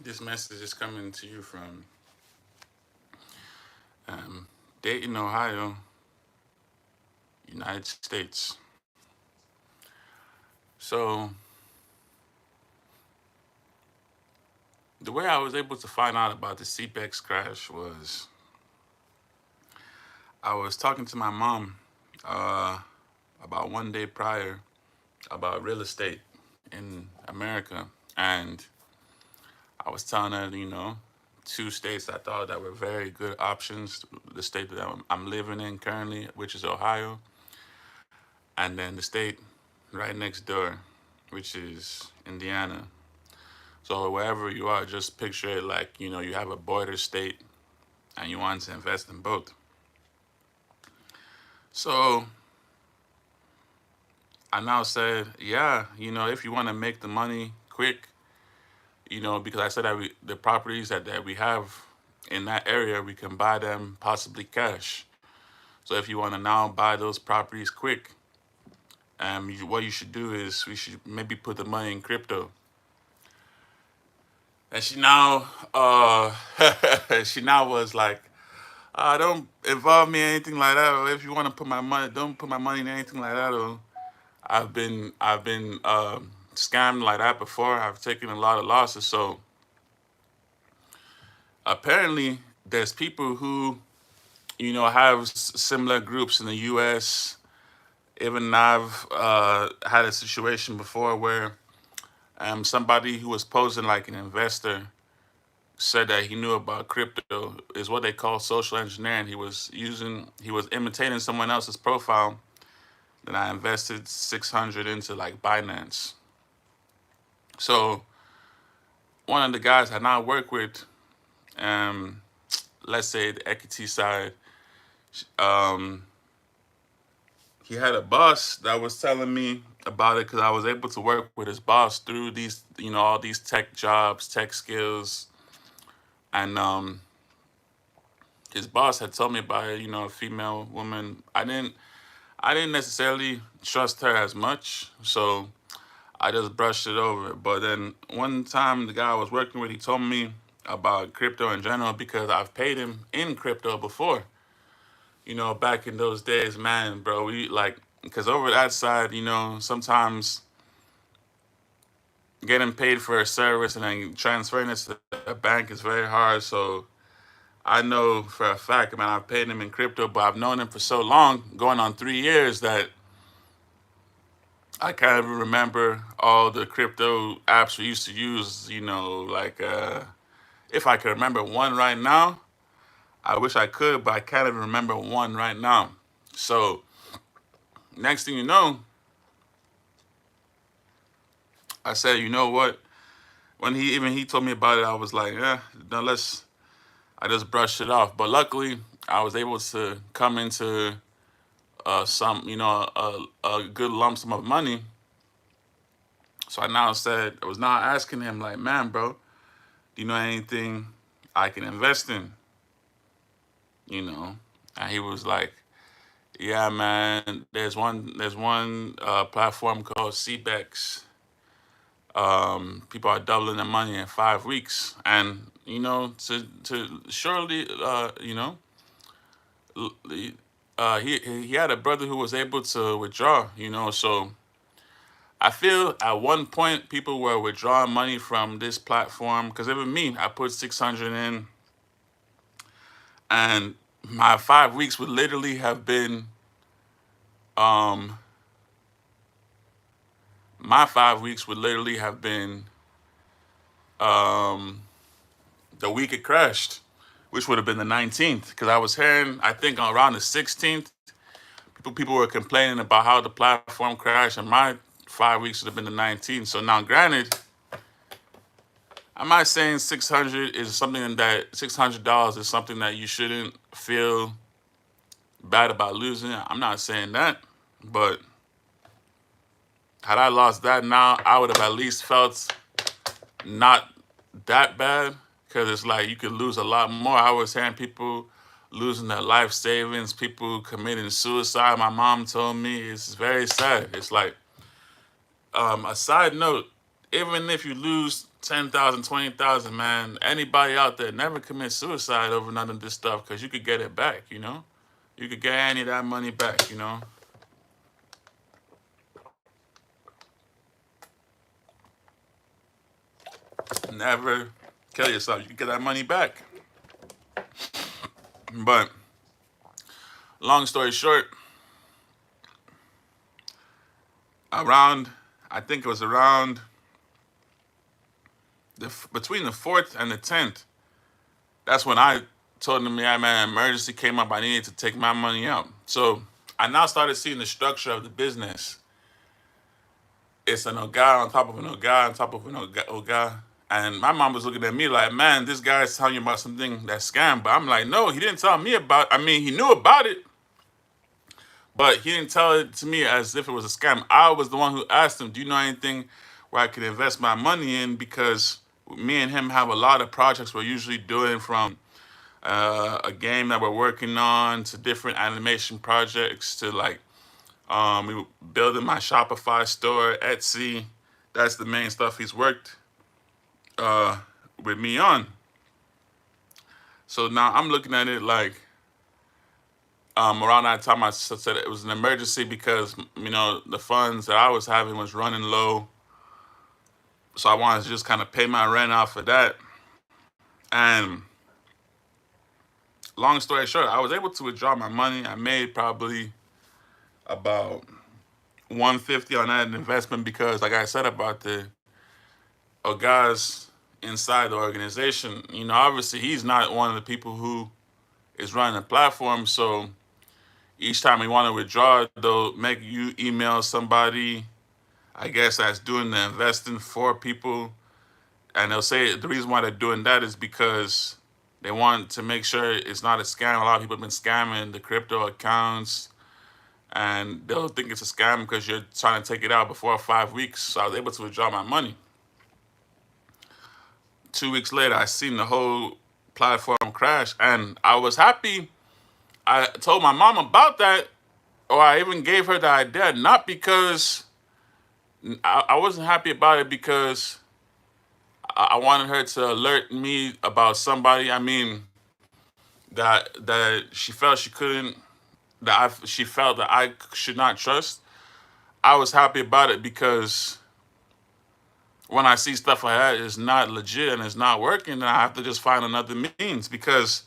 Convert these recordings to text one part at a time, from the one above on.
This message is coming to you from um, Dayton, Ohio, United States. So, the way I was able to find out about the Cbex crash was I was talking to my mom uh, about one day prior about real estate in America. And I was telling her, two states I thought that were very good options. The state that I'm living in currently, which is Ohio, and then the state right next door, which is Indiana. So wherever you are, just picture it like, you have a border state and you want to invest in both. So I now said, yeah, if you want to make the money quick, because I said that the properties that we have in that area, we can buy them possibly cash. So if you want to now buy those properties quick, what you should do is we should maybe put the money in crypto. And she now, she now was like, don't involve me in anything like that. Or if you want to put my money, don't put my money in anything like that. Or I've been scammed like that before. I've taken a lot of losses. So apparently, there's people who have similar groups in the U.S. Even I've had a situation before where somebody who was posing like an investor said that he knew about crypto is what they call social engineering. He was imitating someone else's profile. Then I invested 600 into like Binance. So one of the guys I now work with, um, let's say the equity side, um, he had a boss that was telling me about it because I was able to work with his boss through these, all these tech jobs, tech skills, and his boss had told me about it. A female woman. I didn't necessarily trust her as much, so I just brushed it over. But then one time, the guy I was working with, he told me about crypto in general because I've paid him in crypto before. Back in those days, man, bro, we like because over that side, sometimes getting paid for a service and then transferring it to a bank is very hard. So I know for a fact, man, I've paid him in crypto, but I've known him for so long, going on 3 years, that I can't even remember all the crypto apps we used to use. Like if I could remember one right now, I wish I could, but I can't even remember one right now. So next thing you know, I said, you know what? When he told me about it, I was like, yeah, no, let's. I just brushed it off. But luckily, I was able to come into a good lump sum of money. So I was now asking him like, man, bro, do you know anything I can invest in? And he was like, yeah, man, there's one platform called Cbex. People are doubling their money in 5 weeks, and to surely, he had a brother who was able to withdraw. So I feel at one point people were withdrawing money from this platform because even me, I put 600 in, and my 5 weeks would literally have been um my 5 weeks would literally have been um the week it crashed, which would have been the 19th. Because I was hearing, I think around the 16th, people were complaining about how the platform crashed, and my 5 weeks would have been the 19th. So now, granted, I'm not saying 600 is something that $600 is something that you shouldn't feel bad about losing. I'm not saying that, but had I lost that now, I would have at least felt not that bad because it's like you could lose a lot more. I was hearing people losing their life savings, people committing suicide. My mom told me it's very sad. It's like a side note. Even if you lose 10,000, 20,000, man. Anybody out there, never commit suicide over none of this stuff because you could get it back, you know? You could get any of that money back, you know? Never kill yourself. You can get that money back. But long story short, around, I think it was around between the 4th and the 10th, that's when I told them, yeah, man, emergency came up. I needed to take my money out. So I now started seeing the structure of the business. It's an Oga on top of an Oga on top of an Oga. And my mom was looking at me like, man, this guy's telling you about something that's scam. But I'm like, no, he didn't tell me about, I mean, he knew about it, but he didn't tell it to me as if it was a scam. I was the one who asked him, do you know anything where I could invest my money in? Because me and him have a lot of projects we're usually doing, from a game that we're working on to different animation projects to like we were building my Shopify store, Etsy. That's the main stuff he's worked uh, with me on. So now I'm looking at it like around that time I said it was an emergency because the funds that I was having was running low. So I wanted to just kind of pay my rent off of that. And long story short, I was able to withdraw my money. I made probably about 150 on that investment because, like I said about the guys inside the organization, obviously he's not one of the people who is running the platform. So each time we want to withdraw, they'll make you email somebody, I guess, that's doing the investing for people. And they'll say the reason why they're doing that is because they want to make sure it's not a scam. A lot of people have been scamming the crypto accounts, and they'll think it's a scam because you're trying to take it out before 5 weeks. So I was able to withdraw my money. 2 weeks later, I seen the whole platform crash, and I was happy. I told my mom about that, or I even gave her the idea, not because I wasn't happy about it because I wanted her to alert me about somebody. I mean, that she felt she couldn't, she felt that I should not trust. I was happy about it because when I see stuff like that is not legit and it's not working, then I have to just find another means. Because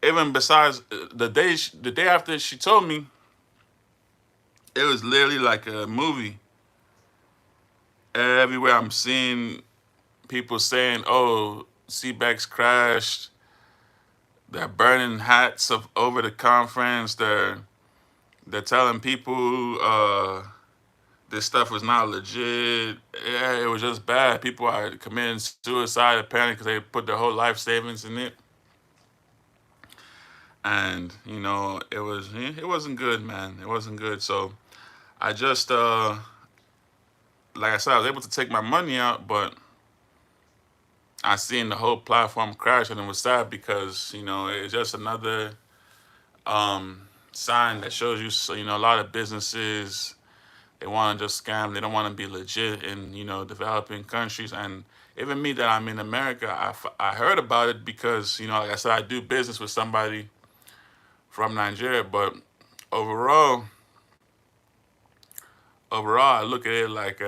even besides the day after she told me, it was literally like a movie. Everywhere I'm seeing people saying, "Oh, Cbex crashed." They're burning hats over the conference. They're telling people this stuff was not legit. Yeah, it was just bad. People are committing suicide apparently because they put their whole life savings in it. And it wasn't good, man. It wasn't good. So I just like I said, I was able to take my money out, but I seen the whole platform crash, and it was sad because it's just another sign that shows you. So, a lot of businesses, they want to just scam. They don't want to be legit in developing countries. And even me, that I'm in America, I heard about it because like I said, I do business with somebody from Nigeria. But overall, I look at it like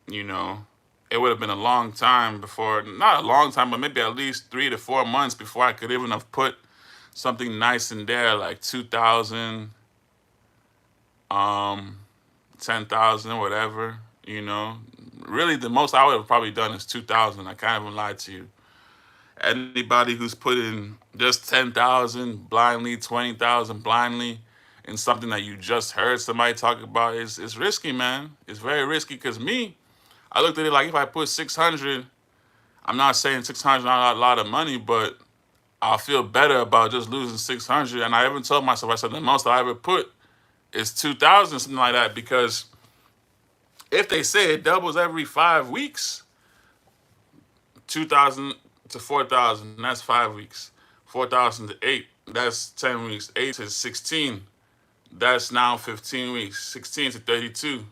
you know, it would have been a long time before, not a long time, but maybe at least 3 to 4 months before I could even have put something nice in there, like 2,000, um, 10,000, whatever. Really, the most I would have probably done is 2,000. I can't even lie to you. Anybody who's putting just 10,000 blindly, 20,000 blindly in something that you just heard somebody talk about is risky, man. It's very risky because I looked at it like if I put 600, I'm not saying 600 not a lot of money, but I'll feel better about just losing 600. And I even told myself, I said the most I ever put is 2,000, something like that, because if they say it doubles every 5 weeks, 2,000 to 4,000, that's 5 weeks. 4,000 to 8, that's 10 weeks. 8 to 16, that's now 15 weeks. 16 to 32,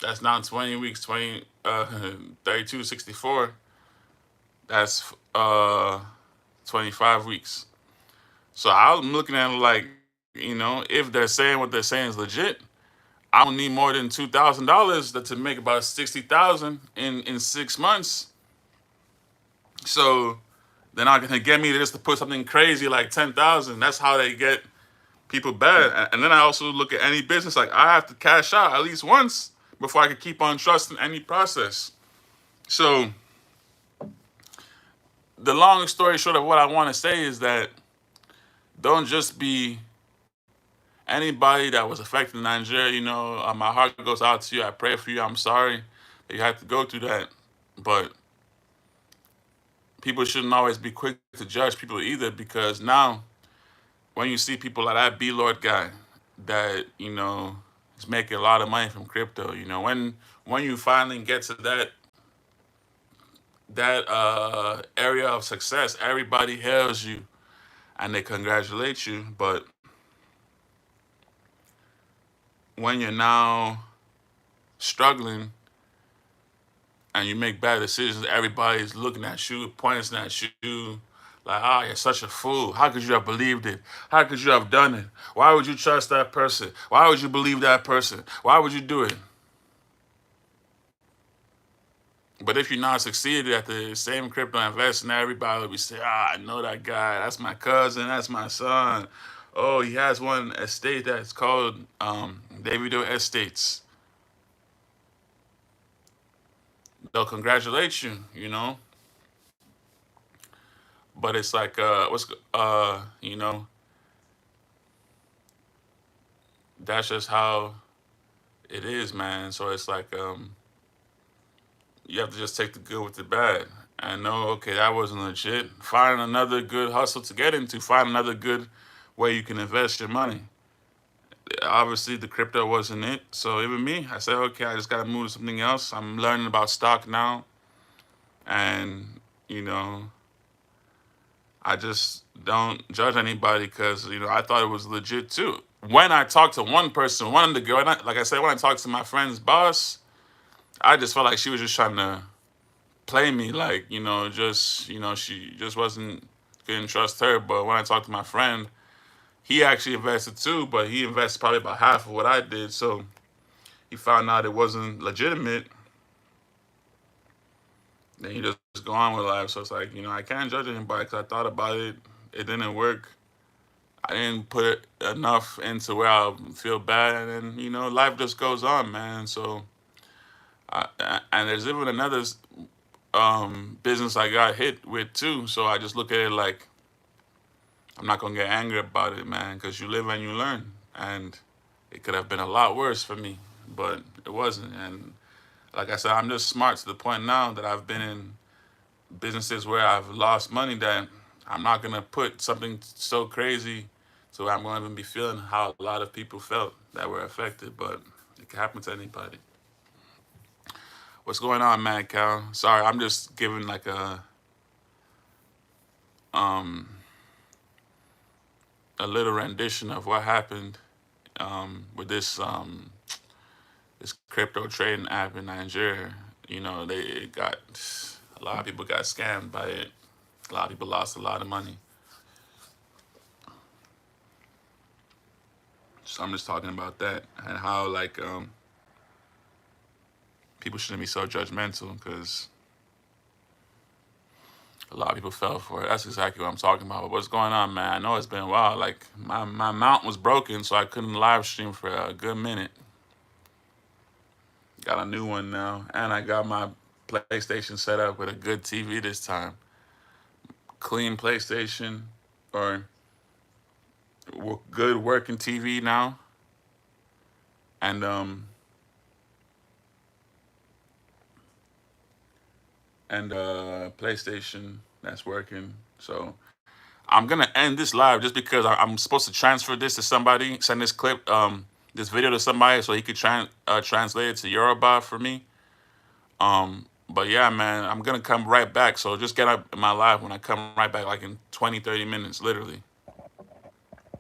That's now 20 weeks, 20, 32, 64. That's 25 weeks. So I'm looking at it like, if they're saying what they're saying is legit, I don't need more than $2,000 to make about 60,000 in 6 months. So they're not gonna get me just to put something crazy like 10,000. That's how they get people bad. And then I also look at any business like I have to cash out at least once before I can keep on trusting any process. So the long story short of what I want to say is that don't just be anybody that was affected in Nigeria. My heart goes out to you. I pray for you. I'm sorry that you had to go through that, but people shouldn't always be quick to judge people either, because now when you see people like that B Lord guy that is making a lot of money from crypto, when you finally get to that area of success, everybody hails you and they congratulate you. But when you're now struggling and you make bad decisions, everybody's looking at you, pointing at you, like, you're such a fool. How could you have believed it? How could you have done it? Why would you trust that person? Why would you believe that person? Why would you do it? But if you not succeeded at the same crypto investing, everybody will be saying, I know that guy. That's my cousin. That's my son. Oh, he has one estate that's called Davido Estates. They'll congratulate you. But it's like, that's just how it is, man. So it's like, you have to just take the good with the bad and know, okay, that wasn't legit. Find another good hustle to get into. Find another good way you can invest your money. Obviously, the crypto wasn't it. So even me, I said, okay, I just got to move to something else. I'm learning about stock now. And, I just don't judge anybody because, I thought it was legit too. When I talked to one person, one of the girls, like I said, when I talked to my friend's boss, I just felt like she was just trying to play me, like, she just wasn't, couldn't trust her. But when I talked to my friend, he actually invested too, but he invested probably about half of what I did. So he found out it wasn't legitimate. Then he just go on with life. So it's like, I can't judge anybody because I thought about it. It didn't work. I didn't put enough into where I feel bad. And then, life just goes on, man. So, and there's even another business I got hit with too. So I just look at it like I'm not gonna get angry about it, man, because you live and you learn. And it could have been a lot worse for me, but it wasn't. And like I said, I'm just smart to the point now that I've been in businesses where I've lost money that I'm not gonna put something so crazy so I'm gonna even be feeling how a lot of people felt that were affected. But it can happen to anybody. What's going on, Mad Cow? Sorry, I'm just giving like um a little rendition of what happened with this crypto trading app in Nigeria. They got a lot of people got scammed by it. A lot of people lost a lot of money. So I'm just talking about that and how like people shouldn't be so judgmental because a lot of people fell for it. That's exactly what I'm talking about. But what's going on, man? I know it's been a while. Like my mount was broken, so I couldn't live stream for a good minute. Got a new one now, and I got my PlayStation set up with a good TV this time. Clean PlayStation or good working TV now, and PlayStation that's working. So I'm gonna end this live just because I'm supposed to transfer this to somebody, send this clip, this video to somebody so he could translate it to Yoruba for me. But yeah, man, I'm gonna come right back. So just get up in my live when I come right back, like in 20, 30 minutes, literally.